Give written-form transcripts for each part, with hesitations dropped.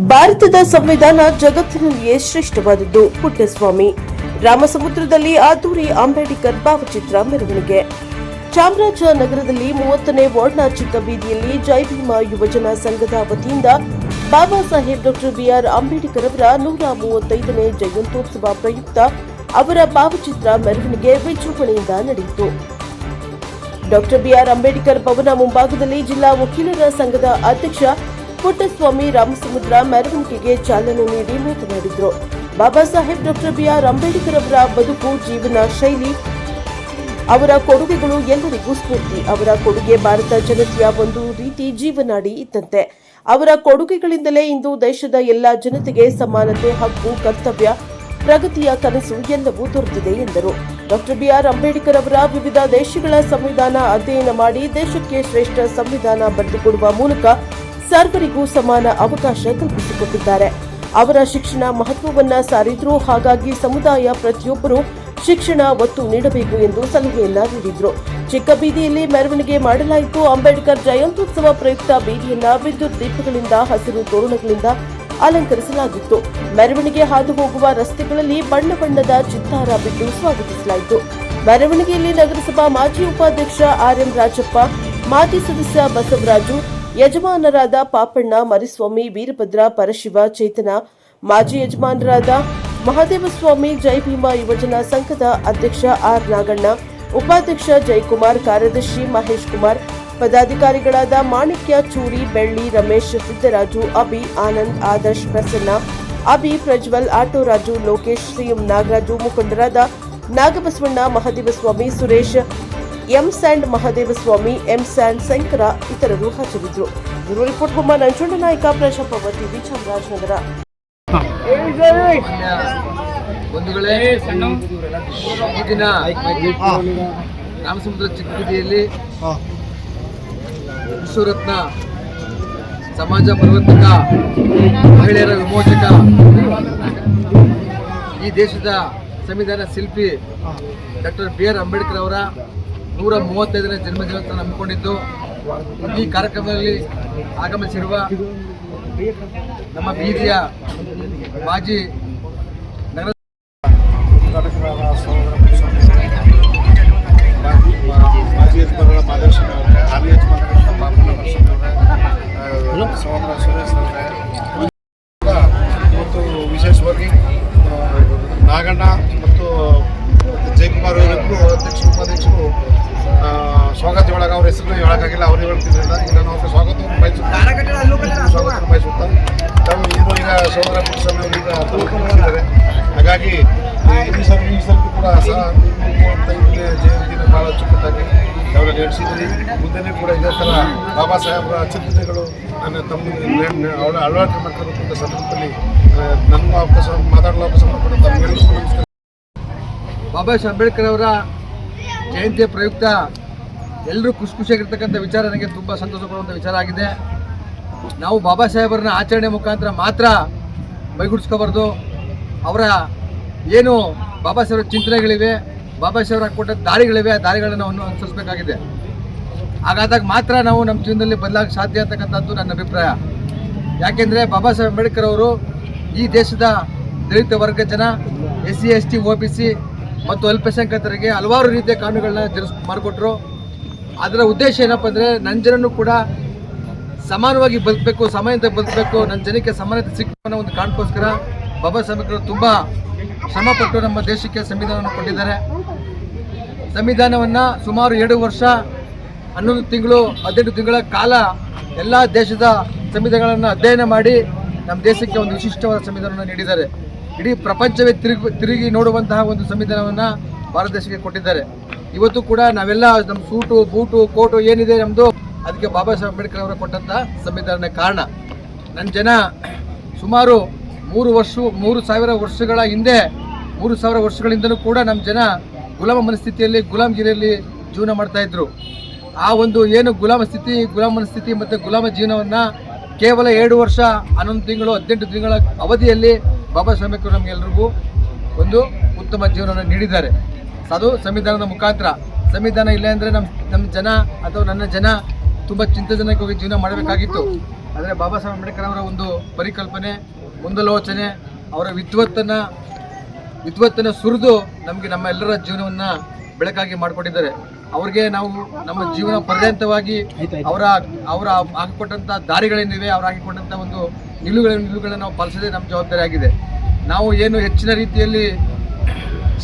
ಭಾರತದ ಸಂವಿಧಾನ ಜಗತ್ತಿನಲ್ಲಿಯೇ ಶ್ರೇಷ್ಠವಾದದ್ದು. ಪುಟ್ಟಸ್ವಾಮಿ. ರಾಮಸಮುದ್ರದಲ್ಲಿ ಅದ್ದೂರಿ ಅಂಬೇಡ್ಕರ್ ಭಾವಚಿತ್ರ ಮೆರವಣಿಗೆ. ಚಾಮರಾಜನಗರದಲ್ಲಿ 30ನೇ ವಾರ್ಡ್ನ ಚಿಕ್ಕ ಬೀದಿಯಲ್ಲಿ ಜೈ ಭೀಮ ಯುವಜನ ಸಂಘದ ವತಿಯಿಂದ ಬಾಬಾ ಸಾಹೇಬ್ ಡಾ ಬಿಆರ್ ಅಂಬೇಡ್ಕರ್ ಅವರ 135ನೇ ಜಯಂತ್ಯೋತ್ಸವ ಪ್ರಯುಕ್ತ ಅವರ ಭಾವಚಿತ್ರ ಮೆರವಣಿಗೆ ವಿಜೃಂಭಣೆಯಿಂದ ನಡೆಯಿತು. ಡಾ ಬಿಆರ್ ಅಂಬೇಡ್ಕರ್ ಭವನ ಮುಂಭಾಗದಲ್ಲಿ ಜಿಲ್ಲಾ ವಕೀಲರ ಸಂಘದ ಅಧ್ಯಕ್ಷ ಪುಟ್ಟಸ್ವಾಮಿ ರಾಮಸಮುದ್ರ ಮೆರವಣಿಗೆಗೆ ಚಾಲನೆ ನೀಡಿ ಮಾತನಾಡಿದರು. ಬಾಬಾ ಸಾಹೇಬ್ ಡಾ ಬಿಆರ್ ಅಂಬೇಡ್ಕರ್ ಅವರ ಬದುಕು, ಜೀವನ ಶೈಲಿ, ಅವರ ಕೊಡುಗೆಗಳು ಎಲ್ಲರಿಗೂ ಸ್ಫೂರ್ತಿ. ಅವರ ಕೊಡುಗೆ ಭಾರತ ಜನತೆಯ ಒಂದು ರೀತಿ ಜೀವನಾಡಿ ಇದ್ದಂತೆ. ಅವರ ಕೊಡುಗೆಗಳಿಂದಲೇ ಇಂದು ದೇಶದ ಎಲ್ಲಾ ಜನತೆಗೆ ಸಮಾನತೆ, ಹಕ್ಕು, ಕರ್ತವ್ಯ, ಪ್ರಗತಿಯ ಕನಸು ಎಲ್ಲವೂ ದೊರೆತಿದೆ ಎಂದರು. ಡಾ ಬಿಆರ್ ಅಂಬೇಡ್ಕರ್ ಅವರ ವಿವಿಧ ದೇಶಗಳ ಸಂವಿಧಾನ ಅಧ್ಯಯನ ಮಾಡಿ ದೇಶಕ್ಕೆ ಶ್ರೇಷ್ಠ ಸಂವಿಧಾನ ಬರೆದುಕೊಡುವ ಮೂಲಕ ಸರ್ವರಿಗೂ ಸಮಾನ ಅವಕಾಶ ಕಲ್ಪಿಸಿಕೊಟ್ಟಿದ್ದಾರೆ. ಅವರ ಶಿಕ್ಷಣ ಮಹತ್ವವನ್ನ ಸಾರಿದ್ರು. ಹಾಗಾಗಿ ಸಮುದಾಯ ಪ್ರತಿಯೊಬ್ಬರೂ ಶಿಕ್ಷಣ ಒತ್ತು ನೀಡಬೇಕು ಎಂದು ಸಲಹೆಯನ್ನ ನೀಡಿದ್ರು. ಚಿಕ್ಕ ಬೀದಿಯಲ್ಲಿ ಮೆರವಣಿಗೆ ಮಾಡಲಾಯಿತು. ಅಂಬೇಡ್ಕರ್ ಜಯಂತ್ಯೋತ್ಸವ ಪ್ರಯುಕ್ತ ಬೀದಿಯನ್ನ ವಿದ್ಯುತ್ ದೀಪಗಳಿಂದ, ಹಸಿರು ತೋರಣಗಳಿಂದ ಅಲಂಕರಿಸಲಾಗಿತ್ತು. ಮೆರವಣಿಗೆ ಹಾದು ಹೋಗುವ ರಸ್ತೆಗಳಲ್ಲಿ ಬಣ್ಣ ಬಣ್ಣದ ಚಿತ್ತಾರ ಬಿಟ್ಟು ಸ್ವಾಗತಿಸಲಾಯಿತು. ಮೆರವಣಿಗೆಯಲ್ಲಿ ನಗರಸಭಾ ಮಾಜಿ ಉಪಾಧ್ಯಕ್ಷ ಆರ್ಎಂ ರಾಜಪ್ಪ, ಮಾಜಿ ಸದಸ್ಯ ಬಸವರಾಜು, ಯಜಮಾನರಾದ ಪಾಪಣ್ಣ, ಮರಿಸ್ವಾಮಿ, ವೀರಭದ್ರ, ಪರಶಿವ, ಚೇತನ, ಮಾಜಿ ಯಜಮಾನರಾದ ಮಹದೇವಸ್ವಾಮಿ, ಜೈ ಭೀಮ ಯುವಜನ ಸಂಘದ ಅಧ್ಯಕ್ಷ ಆರ್ ನಾಗಣ್ಣ, ಉಪಾಧ್ಯಕ್ಷ ಜಯಕುಮಾರ್, ಕಾರ್ಯದರ್ಶಿ ಮಹೇಶ್ ಕುಮಾರ್, ಪದಾಧಿಕಾರಿಗಳಾದ ಮಾಣಿಕ್ಯ, ಚೂರಿ, ಬೆಳ್ಳಿ, ರಮೇಶ್, ಸಿದ್ದರಾಜು, ಅಭಿ, ಆನಂದ್, ಆದರ್ಶ್, ಪ್ರಸನ್ನ, ಅಭಿ, ಪ್ರಜ್ವಲ್, ಆಟೋರಾಜು, ಲೋಕೇಶ್, ಶ್ರೀಎಂ ನಾಗರಾಜು, ಮುಖಂಡರಾದ Nagabasavanna, Mahadevaswamy, Suresh, M sand Mahadevaswamy, M sand Shankara ಇತರರು ಹಾಜರಿದ್ದರು. ಬ್ಯೂರೋ ರಿಪೋರ್ಟ್ ಹುಮ್ಮ ನಂಜುಂಡ ನಾಯಕ, ಪ್ರಜಾಪ್ರಭ ಟಿವಿ, ಚಾಮರಾಜನಗರ. ಬಂಧುಗಳೇ, ಈ ದಿನ ರಾಮಸಮುದ್ರ ಚಿಕ್ಕ ಬೀದಿಯಲ್ಲಿ ವಿಶ್ವರತ್ನ ಸಮಾಜ ಪರಿವರ್ತಕ, ಮಹಿಳೆಯರ ವಿಮೋಚಕ, ಈ ದೇಶದ ಸಂವಿಧಾನ ಶಿಲ್ಪಿ ಡಾ ಬಿಆರ್ ಅಂಬೇಡ್ಕರ್ ಅವರ 135ನೇ ಜನ್ಮದಿನವನ್ನು ಹಮ್ಮಿಕೊಂಡಿದ್ದು, ಈ ಕಾರ್ಯಕ್ರಮದಲ್ಲಿ ಆಗಮಿಸಿರುವ ನಮ್ಮ ಬೀದಿಯ ಮಾಜಿ ನಗರ ಮತ್ತು ವಿಶೇಷವಾಗಿ ನಾಗಣ್ಣ ಮತ್ತು ಜಯಕುಮಾರ್ ಅವರಿಬ್ಬರು ಅಧ್ಯಕ್ಷರು, ಉಪಾಧ್ಯಕ್ಷರು ಸ್ವಾಗತ ಒಳಗೆ ಅವ್ರ ಹೆಸರು ಹೇಳೋಕ್ಕಾಗಿಲ್ಲ, ಅವ್ರು ಹೇಳ್ತಿದ್ರಿಂದ ಈಗ ನಾನು ಅವ್ರಿಗೆ ಸ್ವಾಗತವನ್ನು ಬಯಸುತ್ತಾ ತಾವು ಏನು ಈಗ ಸೋದರ ಪುರುಷರು ಈಗ ತಿಳಿಸಿದ್ದಾರೆ. ಹಾಗಾಗಿ ಈ ಸಲ ಕೂಡ 35ನೇ ಜಯಂತಿನ ಭಾಳ ಅಚ್ಚುಕಟ್ಟಾಗಿ ಅವರು ನಡೆಸಿದ್ರಿ. ಮುಂದೆನೇ ಕೂಡ ಇದೇ ಥರ ಬಾಬಾ ಸಾಹೇಬರ ಚಿಂತನೆಗಳು ನನ್ನ ಅವಳ ಅಳವಡಿಕೆ ಮಾಡ್ತಿರುವಂಥ ಸಂದರ್ಭದಲ್ಲಿ ನನಗೂ ಅವಕಾಶ ಮಾತಾಡಲು ಅವಕಾಶ ಮಾಡಿಕೊಂಡು ತಮ್ಮೆಲ್ಲರಿಗೂ ನಮಸ್ಕಾರ. ಬಾಬಾ ಸಾಹೇಬ್ ಅಂಬೇಡ್ಕರ್ ಅವರ ಜಯಂತಿಯ ಪ್ರಯುಕ್ತ ಎಲ್ಲರೂ ಖುಷಿಯಾಗಿರ್ತಕ್ಕಂಥ ವಿಚಾರ ನನಗೆ ತುಂಬ ಸಂತೋಷ ಪಡುವಂಥ ವಿಚಾರ ಆಗಿದೆ. ನಾವು ಬಾಬಾ ಸಾಹೇಬರನ್ನ ಆಚರಣೆ ಮುಖಾಂತರ ಮಾತ್ರ ಮೈಗೂಡಿಸ್ಕೋಬಾರ್ದು. ಅವರ ಏನು ಬಾಬಾ ಸಾಹೇಬರ ಚಿಂತನೆಗಳಿವೆ, ಬಾಬಾ ಸಾಹೇಬರ ಕೊಟ್ಟ ದಾರಿಗಳಿವೆ, ಆ ದಾರಿಗಳನ್ನು ಅನುಸರಿಸಬೇಕಾಗಿದೆ. ಹಾಗಾದಾಗ ಮಾತ್ರ ನಾವು ನಮ್ಮ ಜೀವನದಲ್ಲಿ ಬದಲಾಗಕ್ಕೆ ಸಾಧ್ಯ ಅಂತಕ್ಕಂಥದ್ದು ನನ್ನ ಅಭಿಪ್ರಾಯ. ಯಾಕೆಂದರೆ ಬಾಬಾ ಸಾಹೇಬ್ ಅಂಬೇಡ್ಕರ್ ಅವರು ಈ ದೇಶದ ದಲಿತ ವರ್ಗ ಜನ, SC ST OBC ಮತ್ತು ಅಲ್ಪಸಂಖ್ಯಾತರಿಗೆ ಹಲವಾರು ರೀತಿಯ ಕಾನೂನುಗಳನ್ನ ಮಾಡಿಕೊಟ್ರು. ಅದರ ಉದ್ದೇಶ ಏನಪ್ಪ ಅಂದರೆ ನನ್ನ ಜನನೂ ಕೂಡ ಸಮಾನವಾಗಿ ಬದುಕಬೇಕು, ಸಮಾನತೆ ಬದುಕಬೇಕು, ನನ್ನ ಜನಕ್ಕೆ ಸಮಾನತೆ ಸಿಗಬೇಕು ಅನ್ನೋ ಒಂದು ಕಾರಣಕ್ಕೋಸ್ಕರ ಬಾಬಾ ಸಾಹೇಬರು ತುಂಬ ಶ್ರಮಪಟ್ಟು ನಮ್ಮ ದೇಶಕ್ಕೆ ಸಂವಿಧಾನವನ್ನು ಕೊಟ್ಟಿದ್ದಾರೆ. ಸಂವಿಧಾನವನ್ನು ಸುಮಾರು 2 ವರ್ಷ 11 ತಿಂಗಳು 18 ತಿಂಗಳ ಕಾಲ ಎಲ್ಲ ದೇಶದ ಸಂವಿಧಾನಗಳನ್ನು ಅಧ್ಯಯನ ಮಾಡಿ ನಮ್ಮ ದೇಶಕ್ಕೆ ಒಂದು ವಿಶಿಷ್ಟವಾದ ಸಂವಿಧಾನವನ್ನು ನೀಡಿದ್ದಾರೆ. ಇಡೀ ಪ್ರಪಂಚವೇ ತಿರುಗಿ ನೋಡುವಂತಹ ಒಂದು ಸಂವಿಧಾನವನ್ನು ಭಾರತ ದೇಶಕ್ಕೆ ಕೊಟ್ಟಿದ್ದಾರೆ. ಇವತ್ತು ಕೂಡ ನಾವೆಲ್ಲ ನಮ್ಮ ಸೂಟು, ಬೂಟು, ಕೋಟು ಏನಿದೆ ನಮ್ಮದು, ಅದಕ್ಕೆ ಬಾಬಾ ಸಾಹೇಬ್ ಅಂಬೇಡ್ಕರ್ ಅವರು ಕೊಟ್ಟಂಥ ಸಂವಿಧಾನದ ಕಾರಣ. ನನ್ನ ಜನ ಸುಮಾರು 3,000 ವರ್ಷಗಳ ಹಿಂದೆ, 3,000 ವರ್ಷಗಳಿಂದಲೂ ಕೂಡ ನಮ್ಮ ಜನ ಗುಲಾಮ ಮನಸ್ಥಿತಿಯಲ್ಲಿ, ಗುಲಾಮಗಿರಿಯಲ್ಲಿ ಜೀವನ ಮಾಡ್ತಾಯಿದ್ರು. ಆ ಒಂದು ಏನು ಗುಲಾಮ ಮನಸ್ಥಿತಿ ಮತ್ತು ಗುಲಾಮ ಜೀವನವನ್ನು ಕೇವಲ 2 ವರ್ಷ 11 ತಿಂಗಳು 18 ತಿಂಗಳ ಅವಧಿಯಲ್ಲಿ ಬಾಬಾ ಸಾಹೇಬ್ ಅಂಬೇಡ್ಕರ್ ನಮಗೆಲ್ಲರಿಗೂ ಒಂದು ಉತ್ತಮ ಜೀವನವನ್ನು ನೀಡಿದ್ದಾರೆ. ಅದು ಸಂವಿಧಾನದ ಮುಖಾಂತರ. ಸಂವಿಧಾನ ಇಲ್ಲ ಅಂದರೆ ನಮ್ಮ ಜನ ಅಥವಾ ನನ್ನ ಜನ ತುಂಬ ಚಿಂತಾಜನಕವಾಗಿ ಜೀವನ ಮಾಡಬೇಕಾಗಿತ್ತು. ಆದರೆ ಬಾಬಾ ಸಾಹೇಬ್ ಅಂಬೇಡ್ಕರ್ ಅವರ ಒಂದು ಪರಿಕಲ್ಪನೆ, ಮುಂದಾಲೋಚನೆ, ಅವರ ವಿದ್ವತ್ತನ್ನು ಸುರಿದು ನಮಗೆ ನಮ್ಮ ಎಲ್ಲರ ಜೀವನವನ್ನು ಬೆಳಕಾಗಿ ಮಾಡಿಕೊಟ್ಟಿದ್ದಾರೆ. ಅವ್ರಿಗೆ ನಾವು ನಮ್ಮ ಜೀವನ ಪರ್ಯಂತವಾಗಿ ಅವರ ಹಾಕಿಕೊಟ್ಟಂಥ ದಾರಿಗಳೇನಿವೆ, ಅವ್ರು ಹಾಕಿಕೊಟ್ಟಂಥ ಒಂದು ನಿಲುವುಗಳನ್ನ ನಾವು ಪಾಲಿಸೋದೇ ನಮ್ಮ ಜವಾಬ್ದಾರಿ ಆಗಿದೆ. ನಾವು ಏನು ಹೆಚ್ಚಿನ ರೀತಿಯಲ್ಲಿ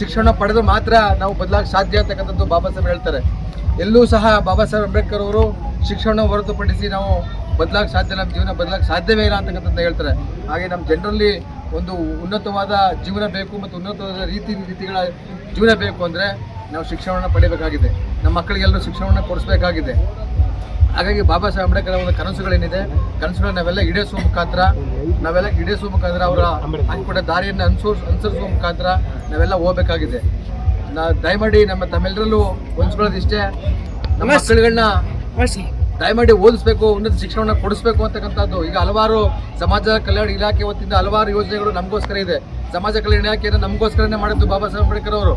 ಶಿಕ್ಷಣ ಪಡೆದು ಮಾತ್ರ ನಾವು ಬದಲಾಗ ಸಾಧ್ಯ ಅಂತಕ್ಕಂಥದ್ದು ಬಾಬಾ ಸಾಹೇಬ್ ಹೇಳ್ತಾರೆ. ಎಲ್ಲೂ ಸಹ ಬಾಬಾ ಸಾಹೇಬ್ ಅಂಬೇಡ್ಕರ್ ಅವರು ಶಿಕ್ಷಣ ಹೊರತುಪಡಿಸಿ ನಾವು ಬದಲಾಗ ಸಾಧ್ಯ, ನಮ್ಮ ಜೀವನ ಬದಲಾಗ ಸಾಧ್ಯವೇ ಇಲ್ಲ ಅಂತಕ್ಕಂಥದ್ದು ಹೇಳ್ತಾರೆ. ಹಾಗೆ ನಮ್ಮ ಜನರಲ್ಲಿ ಒಂದು ಉನ್ನತವಾದ ಜೀವನ ಬೇಕು ಮತ್ತು ಉನ್ನತವಾದ ರೀತಿಗಳ ಜೀವನ ಬೇಕು ಅಂದರೆ ನಾವು ಶಿಕ್ಷಣವನ್ನು ಪಡೆಯಬೇಕಾಗಿದೆ. ನಮ್ಮ ಮಕ್ಕಳಿಗೆಲ್ಲರೂ ಶಿಕ್ಷಣವನ್ನು ಕೊಡಿಸಬೇಕಾಗಿದೆ. ಹಾಗಾಗಿ ಬಾಬಾ ಸಾಹೇಬ್ ಅಂಬೇಡ್ಕರ್ ಅವರ ಕನಸುಗಳೇನಿದೆ, ಕನಸುಗಳನ್ನ ನಾವೆಲ್ಲ ಈಡೇರಿಸುವ ಮುಖಾಂತರ ಅವರ ಹಾಕಿಕೊಟ್ಟ ದಾರಿಯನ್ನು ಅನುಸರಿಸುವ ಮುಖಾಂತರ ನಾವೆಲ್ಲ ಹೋಗಬೇಕಾಗಿದೆ. ದಯಮಾಡಿ ತಮ್ಮೆಲ್ಲರಲ್ಲೂ ಹೊಂಚ್ಕೊಳ್ಳೋದಿಷ್ಟೇ, ನಮ್ಮ ಮಕ್ಕಳುಗಳನ್ನ ದಯಮಾಡಿ ಓದಿಸ್ಬೇಕು, ಉನ್ನತ ಶಿಕ್ಷಣವನ್ನು ಕೊಡಿಸ್ಬೇಕು ಅಂತಕ್ಕಂಥದ್ದು. ಈಗ ಹಲವಾರು ಸಮಾಜ ಕಲ್ಯಾಣ ಇಲಾಖೆ ವತಿಯಿಂದ ಹಲವಾರು ಯೋಜನೆಗಳು ನಮಗೋಸ್ಕರ ಇದೆ. ಸಮಾಜ ಕಲ್ಯಾಣ ಇಲಾಖೆಯನ್ನು ನಮಗೋಸ್ಕರನೇ ಮಾಡಿದ್ದು ಬಾಬಾ ಸಾಹೇಬ್ ಅಂಬೇಡ್ಕರ್ ಅವರು.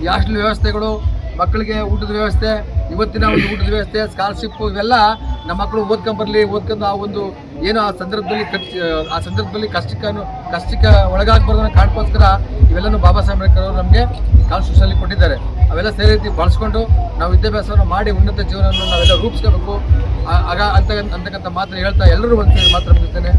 ಈ ಹಾಸ್ಟೆಲ್ ವ್ಯವಸ್ಥೆಗಳು, ಮಕ್ಕಳಿಗೆ ಊಟದ ವ್ಯವಸ್ಥೆ, ಇವತ್ತಿನ ಒಂದು ಊಟದ ವ್ಯವಸ್ಥೆ, ಸ್ಕಾಲರ್ಶಿಪ್, ಇವೆಲ್ಲ ನಮ್ಮ ಮಕ್ಕಳು ಓದ್ಕೊಂಡು ಆ ಒಂದು ಏನು ಆ ಸಂದರ್ಭದಲ್ಲಿ ಕಷ್ಟಕ್ಕೆ ಒಳಗಾಗಬಾರ್ದು ಅನ್ನೋ ಕಾರಣಕ್ಕೋಸ್ಕರ ಇವೆಲ್ಲನೂ ಬಾಬಾ ಸಾಹೇಬ್ ಅಂಬೇಡ್ಕರ್ ಅವರು ನಮಗೆ ಕಾನ್ಸ್ಟಿಟ್ಯೂಷನಲ್ಲಿ ಕೊಟ್ಟಿದ್ದಾರೆ. ಅವೆಲ್ಲ ಸೇರಿ ರೀತಿ ಬಳಸ್ಕೊಂಡು ನಾವು ವಿದ್ಯಾಭ್ಯಾಸವನ್ನು ಮಾಡಿ ಉನ್ನತ ಜೀವನವನ್ನು ನಾವೆಲ್ಲ ರೂಪಿಸ್ಕೋಬೇಕು ಅಂತಕ್ಕಂಥ ಮಾತ್ರ ಹೇಳ್ತಾ ಎಲ್ಲರೂ ಒಂದು ಮಾತ್ರ ಮುಗಿಸ್ತೇನೆ.